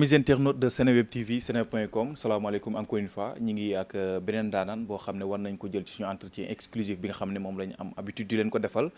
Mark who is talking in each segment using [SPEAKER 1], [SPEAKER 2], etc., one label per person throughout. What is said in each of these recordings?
[SPEAKER 1] Amis internautes de Seneweb TV seneweb.com salaamaaleykum encore une fois ñi ngi ak beneen daanaan boo xam ne war nañ ko jël ci suñu entretien exclusif bi nga xam ne moom la ñu am habitude di leen ko defal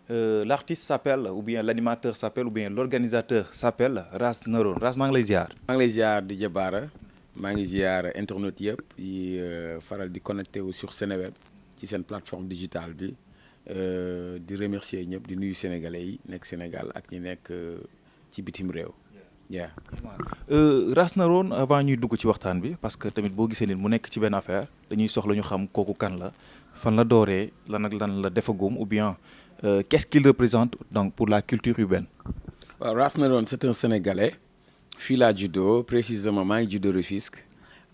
[SPEAKER 1] l'artiste s'appelle ou bien l'animateur s'appelle ou bien l'organisateur s'appelle Ras Neuron Ras maa ngi lay ziar.
[SPEAKER 2] maa ngi lay ziar di Jabaara maa ngi ziar internautes yëpp yi faral di connecté wu sur Seneweb ci seen plateforme digitale bi di remercier ñëpp di nuyu sénégalais yi nekk Sénégal ak ñi nekk ci bitim réew.
[SPEAKER 1] Ras Neuron avant ñuy dugg ci waxtaan bi parce que tamit boo gisee nit mu nekk ci benn affaire dañuy soxla ñu xam kooku kan la fan la dooree lan ak lan la defagum ou bien qu'est-ce qu'il représente donc pour la culture urbaine.
[SPEAKER 2] waaw Ras Neuron c'est un Sénégalais fii laa juddoo précisément maa ngi juddoo Rufisque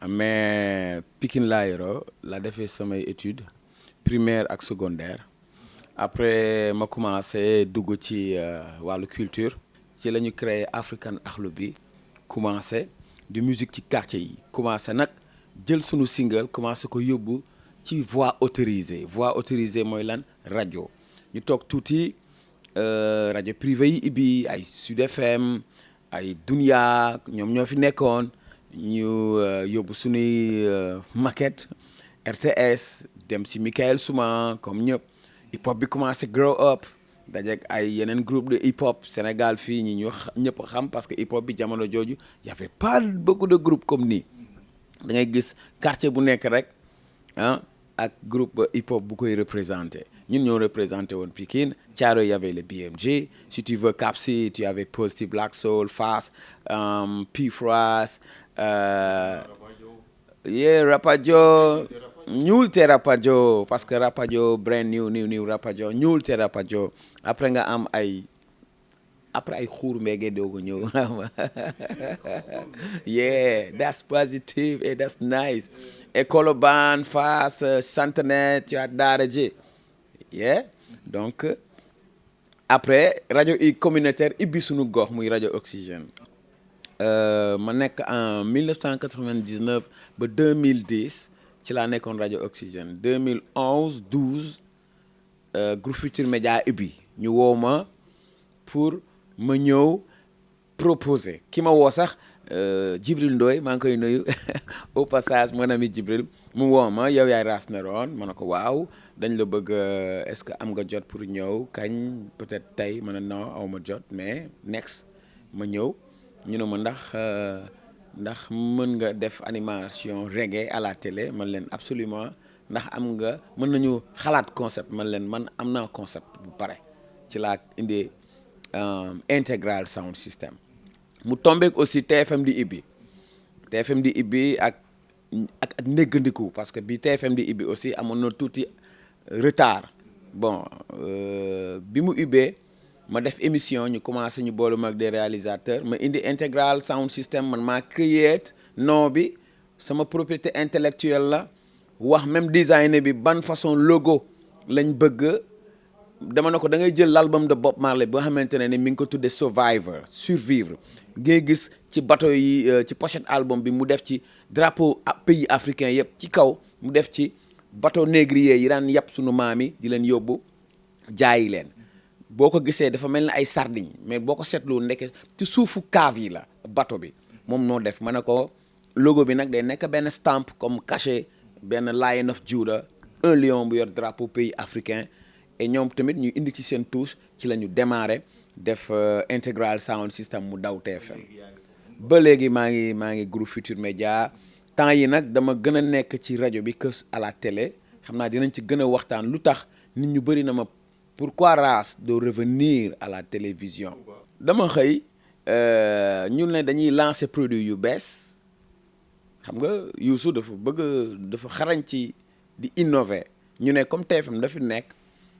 [SPEAKER 2] mais Pikine laa yoroo la defee samay études primaire ak secondaire après ma commencé dugg ci wàllu culture. ci la ñu créé African Akhlou bi commencé di musique ci quartier yi commencé nag jël sunu single commencé ko yóbbu ci voix autorisée mooy lan rajo ñu toog tuuti rajo privé yi ibbi ay Sud FM ay Dunia ñoom ñoo fi nekkoon ñu yóbbu sunuy maquette RTS dem si Michael Souma comme ñëpp hip hop bi commencé grow up dajeeg ay yeneen groupe de hip hop Sénégal fii ñu ñëpp xam parce que hip hop bi jamono jooju y avait pas beaucoup de groupes comme nii da ngay gis quartier bu nekk rek ah ak groupe hip hop bu koy représenté ñun ñoo représenté woon Pikine Thiaroye y avait le BMG si tu veux Cap City tu avais Positive Black Soul Fass P-Froiss Rapadio ñuul te Rapadio parce que Rapadio brand new Rapadio ñuul te Rapadio après nga am ay xuur mbége doogu ñëw yeah that's positive and that's nice et Colobane Fass Centenaire tu as Daara J yeah donc après rajo communautaire ibbi sunu gox muy rajo Oxygène ma nekk en 1999 ba 2010 ci laa nekkoon rajo Oxygène 2011 12 Groupe Futurs Médias ibbi ñu woo ma pour ma ñëw proposer ki ma woo sax Djibril Ndoye maa ngi koy nuyu au passage mon ami Djibril mu woo ma yow yaay Ras Neuron ma ne ko waaw dañ la bëgg est-ce que am nga jot pour ñëw kañ peut-être tey ma ne non aw ma jot mais next ma ñëw ñu ne ma ndax mën nga def animation reggae à la télé man leen absolument ndax am nga mën nañu xalaat concept man leen man am naa concept bu pare ci laa indi intégral sound system mu tombeek aussi TFM di ibbi ak néggandiku parce que bi TFM di ibbi aussi amoon na tuuti retard bon bi mu ubbee ma def émission ñu commencé ñu boolu mag des réalisateurs ma indi intégral sound system man maa create nom bi sama propriété intellectuelle la wax même designer bi ban façon logo lañ bëgg dama ne ko da ngay jël l'album de Bob Marley boo xamante ne ni mi ngi ko tuddee survivre ngay gis ci bateau yi ci pochette album bi mu def ci drapeau pays africain yëpp ci kaw mu def ci bateau négrier yi daan yàpp sunu maam yi di leen yóbbu jaayi leen boo ko gisee dafa mel ni ay sardine mais boo ko seetlu nekk ci suufu cave yi la bateau bi moom noo def ma ne ko logo bi nag day nekk benn stamp comme cachet benn Lion of Judah un lion bu yor drapeau pays africain et ñoom tamit ñu indi ci seen touche ci la ñu démarré def intégral sound system mu daw TFM ba léegi maa ngi groupe Futurs Médias temps yi nag dama gën a nekk ci rajo bi que à la télé xam naa dinañ ci gën a waxtaan lu tax nit ñu bëri na ma pourquoi Ras de revenir à la télévision dama xëy ñun ne dañuy lancer produit yu bees xam nga Youssou dafa xarañ ci di innover ñu ne comme TFM dafa nekk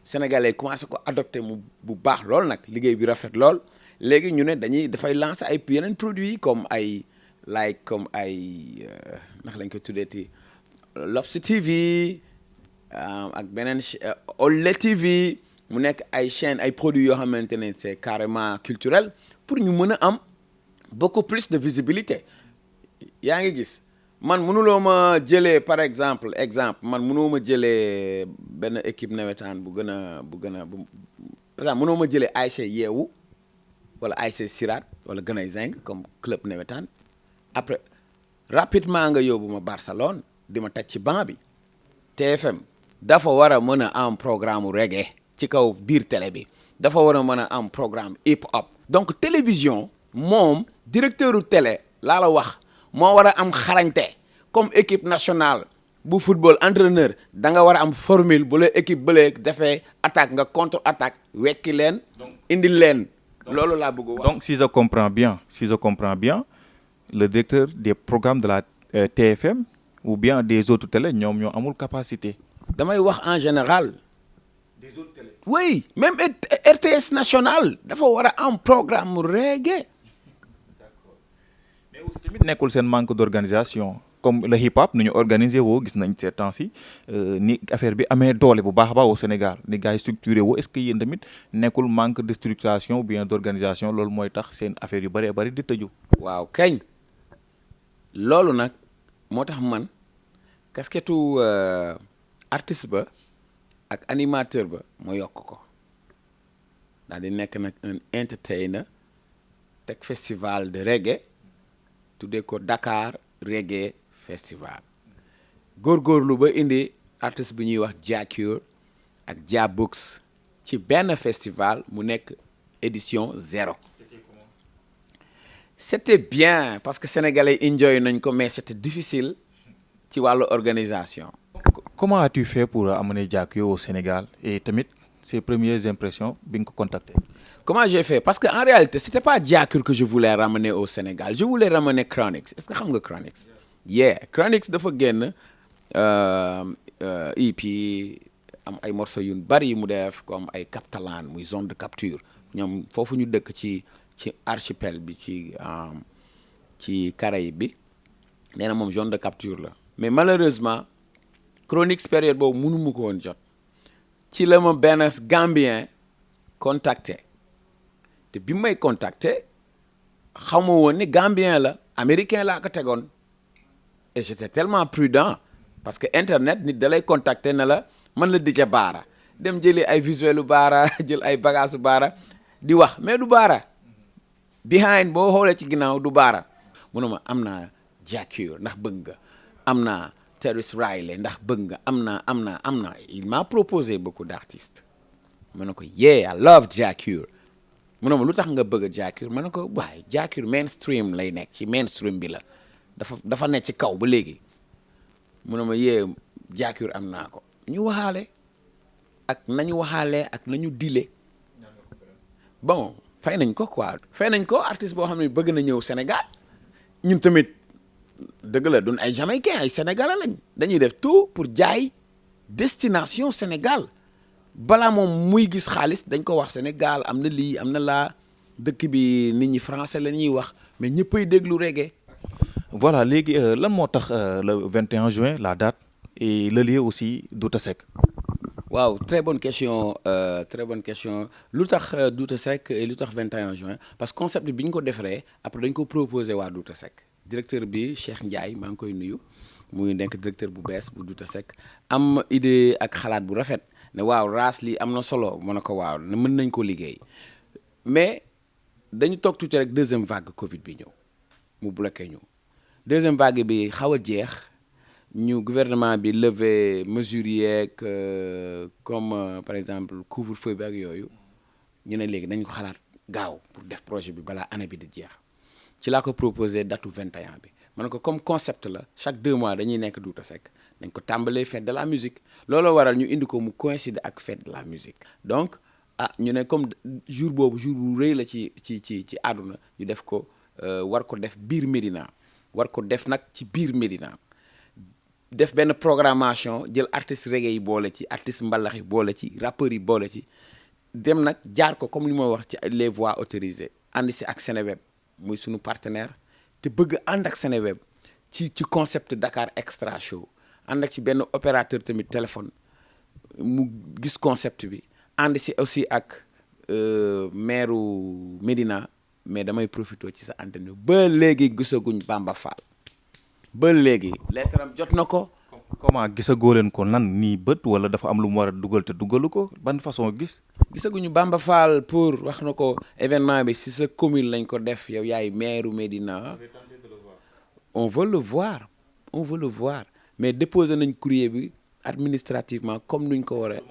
[SPEAKER 2] Sénégalais commencé ko adopté mu bu baax lool nag liggéey bi rafet lool léegi ñu ne dafay lancer ay yeneen produits comme ay ndax lañ ko tuddeeti Lobster TV ak beneen Olé TV mu nekk ay chaîne ay produits yoo xamante ne c'est carrément culturel pour ñu mën a am beaucoup plus de visibilité yaa ngi gis man mënuloo ma jëlee par exemple man mënoo ma jëlee benn équipe nawetaan bu gën a par exemple mënoo ma jëlee ASC Yeewu wala ASC Sirat wala Gënay Zeng comme club nawetaan après rapidement nga yóbbu ma Barcelone di ma teg ci banc bi TFM dafa war a mën a am programme reggae ci kaw biir télé bi dafa war a mën a am programme hip hop donc télévision moom directeur u télé laa la wax moo war a am xarañte comme équipe nationale bu football entraîneur da nga war a am formule bu la équipe bële defee attaque nga contre attaque wekki leen indi leen loolu laa bëgg wax.
[SPEAKER 1] Donc si je comprends bien le directeur des programmes de la TFM ou bien des autres télé ñoom ñoo amul capacité.
[SPEAKER 2] damay wax en général.
[SPEAKER 1] Des autres télé.
[SPEAKER 2] Oui même RTS national dafa war a am programme reggae.
[SPEAKER 1] D'accord mais aussi tamit nekkul seen manque d'organisation comme le hip hop nu ñu organiser woo gis nañ ces temps-ci ni affaire bi amee doole bu baax a baax au Sénégal ni gars yi structuré woo est-ce que yéen tamit nekkul manque de structuration ou bien d'organisation loolu mooy tax seen affaire yu bëree bëri di tëju.
[SPEAKER 2] waaw kañ loolu nag moo tax man casquette artiste ba ak animateur ba ma yokk ko daal di nekk nag un entertainer teg festival de reggae tuddee ko Dakar Reggae Festival góorgóorlu ba indi artiste bi ñuy wax Jacure ak Jabooks ci benn festival mu nekk édition 0. C'était bien parce que sénégalais enjoy nañ ko mais c'était difficile ci wàllu organisation.
[SPEAKER 1] Comment as-tu fait pour amener Jacure au Sénégal et tamit ses premières impressions bi nga ko contacté.
[SPEAKER 2] Comment j'ai fait parce que en réalité c'était pas Jacure que je voulais ramener au Sénégal je voulais ramener Chronix est-ce que xam nga Chronix. Yeah Chronix dafa génn EP am ay morceaux yu bari mu def comme ay Captalan muy zone de capture ñoom foofu ñu dëkk ci archipel bi ci Caraïbes bi nee na moom zone de capture la mais malheureusement Chronix période boobu mënu mu ko woon jot ci la ma benn Gambien contacté te bi may contacté xawma woon ni Gambien la américain laa ko tegoon et j'étais tellement prudent parce que internet nit da lay contacter ne la man la DJ Bara dem jëli ay visuelu Bara jël ay bagage Bara di wax mais du Bara behind boo xoolee ci ginnaaw du Bara mu ne ma am naa Jacure ndax bëgg nga am naa Terrence Riley ndax bëgg nga am naa il m'a proposé beaucoup d'artistes ma ne ko yeah I love Jacure mu ne ma lu tax nga bëgg Jacure ma ne ko waaye Jacure mainstream lay nekk ci mainstream bi la dafa nekk ci kaw ba léegi mu ne ma yee Jacure am naa ko ñu waxaale ak nañu dile bon fay nañ ko quoi fay nañ ko artiste boo xam ne bëgg na ñëw Sénégal ñun tamit dëgg la duñ ay jamaïcain ay sénégalais lañ dañuy def tout pour jaay destination Sénégal balaa moom muy gis xaalis dañ ko wax Sénégal am na lii am na laa dëkk bi nit ñi français la ñuy wax mais ñëppay déglu reggae.
[SPEAKER 1] Voilà léegi lan moo tax le 21 juin la date et le lieu aussi Douta Seck.
[SPEAKER 2] waaw très bonne question lu tax Douta Seck et lu tax 21 juin parce que concept bi ñu ko defaree après dañ ko proposé waa Douta Seck directeur bi Cheikh Ndiaye maa ngi koy nuyu muy nekk directeur bu bees bu Douta Seck am idée ak xalaat bu rafet ne waaw raas lii am na solo mën na ko waaw ne mën nañ ko liggéey mais dañu toog tuuti rek deuxième vague Covid bi ñëw mu bloqué ñu deuxième vague bi xaw a jeex ñu gouvernement bi lever mesures yeeg comme par exemple couvre-feu bi ak yooyu ñu ne léegi nañ ko xalaat gaaw pour def projet bi balaa année bi di jeex ci laa ko proposé datu 21 bi ma ne ko comme concept la chaque 2 mois dañuy nekk Douta Seck dañ ko tàmbalee fête de la musique looloo waral ñu indi ko mu coïncide ak fête de la musique donc ñu ne comme jour boobu jour bu rëy la ci àdduna ñu def ko war ko def biir Médina war ko def nag ci biir Médina def benn programmation jël artiste reggae yi boole ci artiste mbalax yi boole ci rappeurs yi boole ci dem nag jaar ko comme li ma wax ci les voies autorisées ànd si ak Seneweb muy sunu partenaire te bëgg ànd ak Seneweb ci concept Dakar Extra Show ànd ak ci benn opérateur tamit téléphone mu gis concept bi ànd si aussi ak maire Médina mais damay profité ci sa antenne ba léegi gisaguñ Bamba Fall ba léegi lettre am jot na ko.
[SPEAKER 1] comment gisagoo leen ko nan nii bët wala dafa am lu mu war a dugal te dugalu ko ban façon gis.
[SPEAKER 2] gisaguñu Bamba Fall pour wax na ko événement bi si sa commune lañ ko def yow yaay maire Médina on veut le voir mais déposer nañ courrier bi administrativement comme nuñ ko waree.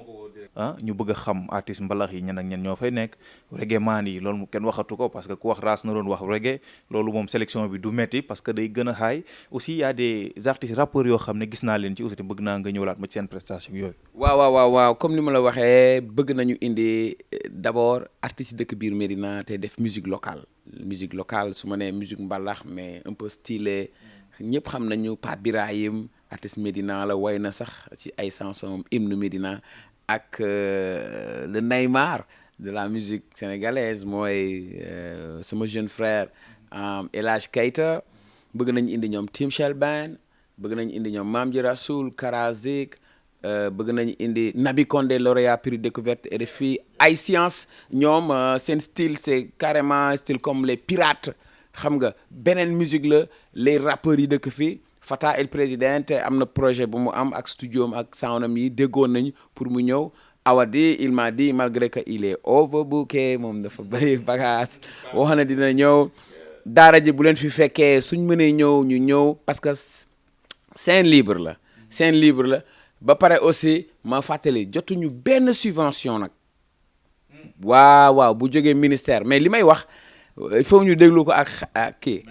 [SPEAKER 1] ñu bëgg a xam artiste mbalax yi ñan ak ñan ñoo fay nekk reggae maan yi loolu kenn waxatu ko parce que ku wax raas na doon wax reggae loolu moom sélection bi du metti parce que day gën a xaay aussi y a des artistes rappeurs yoo xam ne gis naa leen ci aussi bëgg naa nga ñëwlaat ma ci seen prestation yooyu.
[SPEAKER 2] waaw comme ni ma la waxee bëgg nañu indi d'abord artistes dëkk biir Médina te def musique locale su ma nee musique mbalax mais un peu stylé ñëpp xam nañu Pape Birahim artiste Médina la way na sax ci ay chansons hymne Médina ak le Neymar de la musique sénégalaise mooy sama jeune frère El Hadj Keita bëgg nañu indi ñoom Tim Shelban bëgg nañu indi ñoom Mame Dji Rassoul Karazik bëgg nañu indi Naby Condé lauréat prix découverte RFI ay science ñoom seen style c'est carrément style comme les pirates xam nga beneen musique la les rappeurs yi dëkk fii Fata El Presidente am na projet bu mu am ak studio am ak soundam yi déggoon nañu pour mu ñëw Awadi il m'a dit malgré que il est overbooké moom dafa bëri bagage wax na dina ñëw daara ji bu leen fi fekkee suñ mënee ñëw ñu ñëw parce que scène libre la ba pare aussi ma fàttali jotuñu benn subvention nag waaw bu jógee ministère mais li may wax il faut ñu déglu ko ak kii.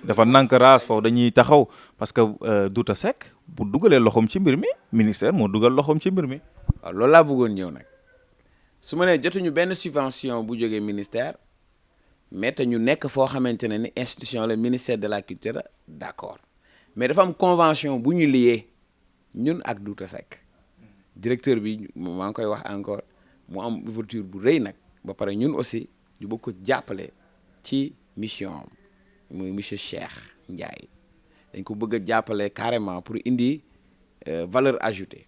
[SPEAKER 1] dafa nank raas foofu dañuy taxaw parce que Douta Seck bu dugalee loxoom ci mbir mi ministère moo dugal loxoom ci mbir mi.
[SPEAKER 2] waaw loolu laa bëggoon ñëw nag su ma nee jotuñu benn subvention bu jógee ministère mais te ñu nekk foo xamante ne ni institution la ministère de la culture d'accord mais dafa am convention bu ñu lié ñun ak Douta Seck directeur bi maa ngi koy wax encore mu am ouverture bu rëy nag ba pare ñun aussi ñu bëgg ko jàppale ci mission am muy monsieur Cheikh Ndiaye dañ ko bëgg a jàppale carrément pour indi valeur ajoutée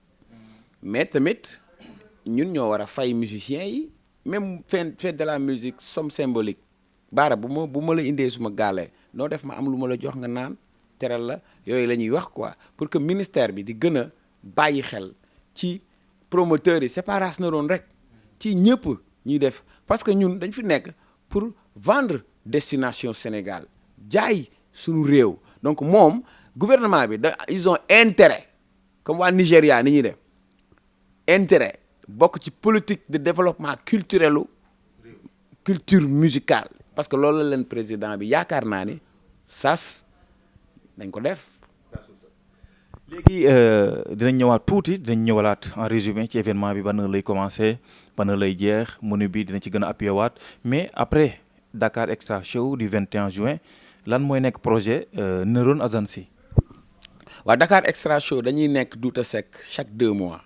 [SPEAKER 2] mais tamit ñun ñoo war a fay musiciens yi même fête de la musique somme symbolique baara bu ma la indee suma gaale noo def ma am lu ma la jox nga naan teral la yooyu la ñuy wax quoi pour que ministère bi di gën a bàyyi xel ci promoteurs yi séparation na doon rek ci ñëpp ñuy def parce que ñun dañ fi nekk pour vendre destination Sénégal jaay suñu réew donc moom gouvernement bi ils ont intérêt comme waa Nigéria ni ñuy def intérêt bokk ci politique de développement culture musicale parce que loolu la leen président bi yaakaar naa ni sas dañ ko def.
[SPEAKER 1] léegi dinañ ñëwaat tuuti dinañ ñëwalaat en résumé ci événement bi ban heure lay commencé ban heure lay jeex menu bi dina ci gën a appuyé waat mais après Dakar Extra Show du 21 juin lan mooy nekk projet Neuron Azansi.
[SPEAKER 2] waaw Dakar Extra Show dañuy nekk Douta Seck chaque 2 mois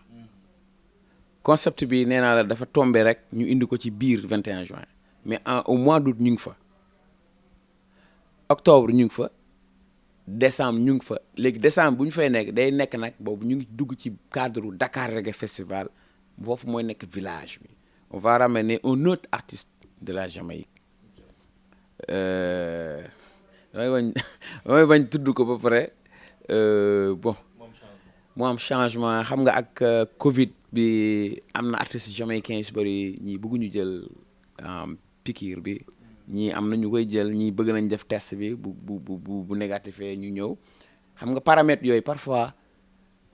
[SPEAKER 2] concept bi nee naa la dafa tombé rek ñu indi ko ci biir 21 juin mais au mois d'août ñu ngi fa octobre ñu ngi fa. décembre ñu ngi fa léegi décembre bu ñu fay nekk day nekk nag boobu ñu ngi dugg ci cadre Dakar Reggae Festival foofu mooy nekk village bi on va ramener un autre artiste de la Jamaïque damay bañ tudd ko ba pare bon mu am changement xam nga ak Covid bi am na artistes jamaïcains yu bëri ñii bëgguñu jël piqûre bi ñii am na ñu koy jël ñii bëgg nañ def test bi bu négatifee ñu ñëw xam nga paramètres yooyu parfois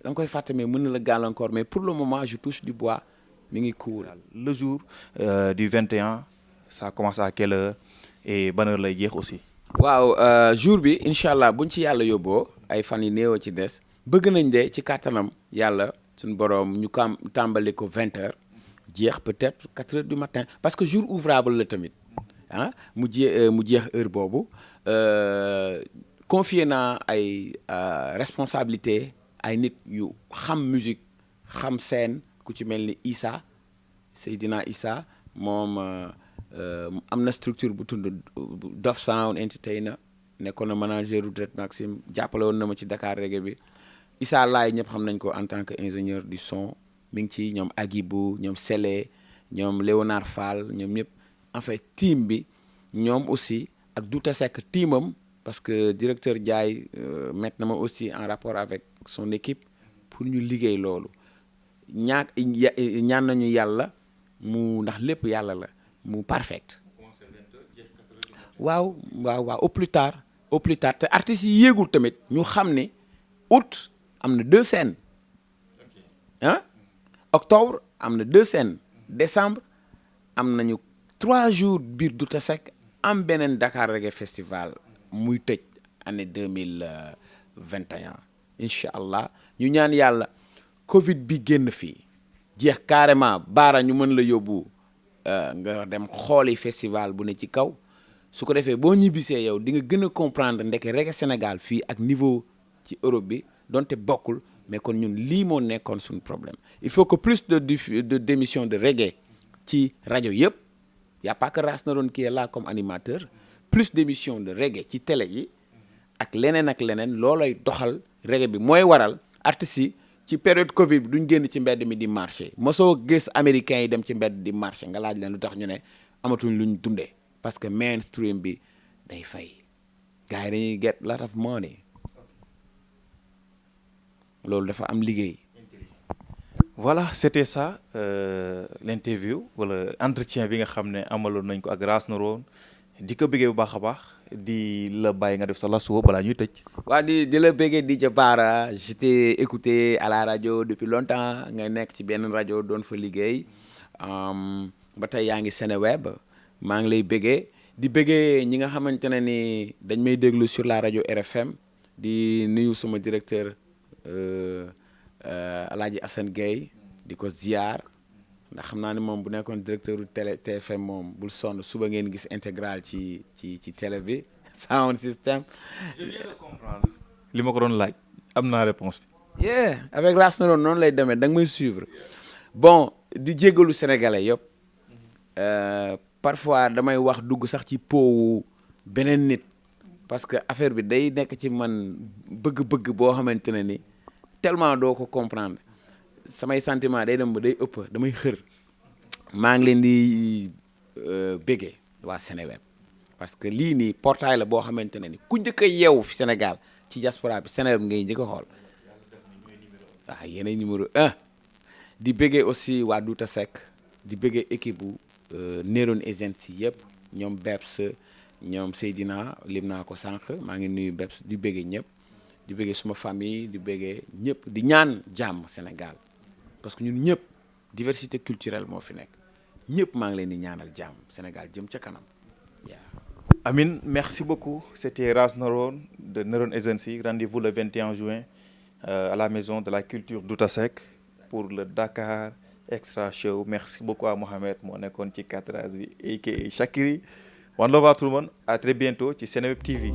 [SPEAKER 2] da nga koy fàtte mais mën na la gàllankoor mais pour le moment je touche du bois mi ngi cool.
[SPEAKER 1] Le jour du 21 ça commence à quelle heure et ban heure lay jeex aussi.
[SPEAKER 2] waaw jour bi incha allah buñ ci yàlla yóbboo ay fan yi néew ci des bëgg nañ de ci kàttanam yàlla suñu boroom ñu kam tàmbali ko 20 heures jeex peut-être 4 heures du matin parce que jour ouvrable la tamit. mu jeex heure boobu confier naa ay responsabilité ay nit yu xam musique xam scène ku ci mel ni Issa Seydina Issa moom am na structure bu tudd Dof Sound Entertainer nekkoon na manager Dret Maxime jàppale woon na ma ci Dakar Reggae bi Issa Laye ñëpp xam nañ ko en tant que ingénieur du son mi ngi ci ñoom Agibou ñoom Sele ñoom Léonard Fall ñoom ñëpp en fait team bi ñoom aussi ak Douta Seck teamam parce que directeur Ndiaye mettre na ma aussi en rapport avec son équipe pour ñu liggéey loolu ñaan nañu yàlla mu ndax lépp yàlla la mu parfait waaw au plus tard au plus tard te artistes yi yéegul tamit ñu xam ne août am na 2 scènes ah octobre am na 2 scènes décembre am nañu 3 jours biir Douta Seck am beneen Dakar Reggae Festival muy tëj année 2021 incha allah ñu ñaan yàlla Covid bi génn fii jeex carrément baara ñu mën la yóbbu nga dem xooli festival bu ne ci kaw su ko defee boo ñibbisee yow di nga gën a comprendre ndeke Reggae Sénégal fii ak niveau ci Europe bi donte bokkul mais kon ñun lii moo nekkoon suñu problème il faut que plus de d'émissions de reggae ci rajo yëpp y a pas que Ras Narone qui est là comme animateur plus d'émissions de reggae ci télé yi ak leneen loolay doxal reggae bi mooy waral artistes yi ci période Covid bi duñ génn ci mbedd mi di marché mosoo gis américains yi dem ci mbedd di marché nga laaj leen lu tax ñu ne amatuñ luñ dundee parce que mainstream bi day fay gars yi dañuy get lot of money loolu dafa am liggéey.
[SPEAKER 1] voilà c'était ça l'interview wala entretien bi nga xam ne amaloon nañ ko ak Ras Narone di ko bëggee bu baax a baax di la bàyyi nga def sa lasuwa balaa ñuy tëj.
[SPEAKER 2] waa di la bëggee DJ Bara je t'ai écouté à la radio depuis longtemps nga nekk ci benn rajo doon fa liggéey ba tey yaa ngi Seneweb maa ngi lay bëggee di bëggee ñi nga xamante ne ni dañ may déglu sur la rajo RFM di nuyu sama directeur Alaaji Assane Gueye di ko ziar ndax xam naa ne moom bu nekkoon directeur u télé TFM moom bul sonn suba ngeen gis intégral ci télé bi sound system.
[SPEAKER 1] Je viens de comprendre. li ma ko doon laaj am naa réponse bi.
[SPEAKER 2] yeah avec Ras Narone noonu lay demee da nga may suivre bon di jéggalu sénégalais yëpp parfois damay wax dugg sax ci powu beneen nit parce que affaire bi day nekk ci man bëgg-bëgg boo xamante ne ni tellement doo ko comprendre samay sentiment day dem ba day ëpp damay xër maa ngi leen di béggee waa Seneweb parce que lii nii portail la boo xamante ne ni ku njëkk a yeewu fi Sénégal ci diaspora bi Seneweb ngay njëkk a xool waaw yéenay numéro 1 di béggee aussi waa Douta Seck di béggee équipe bu Nerone Agency yëpp ñoom Beps ñoom Seydina lim naa ko sànq maa ngi nuyu Beps di béggee ñëpp di béggee suma famille di béggee ñëpp di ñaan jàmm Sénégal parce que ñun ñëpp diversité culturelle moo fi nekk ñëpp maa ngi leen di ñaanal jàmm Sénégal jëm ca kanam.
[SPEAKER 1] Amin, merci beaucoup. C'était Ras Narone de Nerone Agency. Rendez-vous le 21 juin à la maison de la culture Douta Seck pour le Dakar Extra Show. Merci beaucoup à Mohamed moo nekkoon ci cadrage bi aka Chakiri. One love à tout le monde. À très bientôt ci Seneweb TV.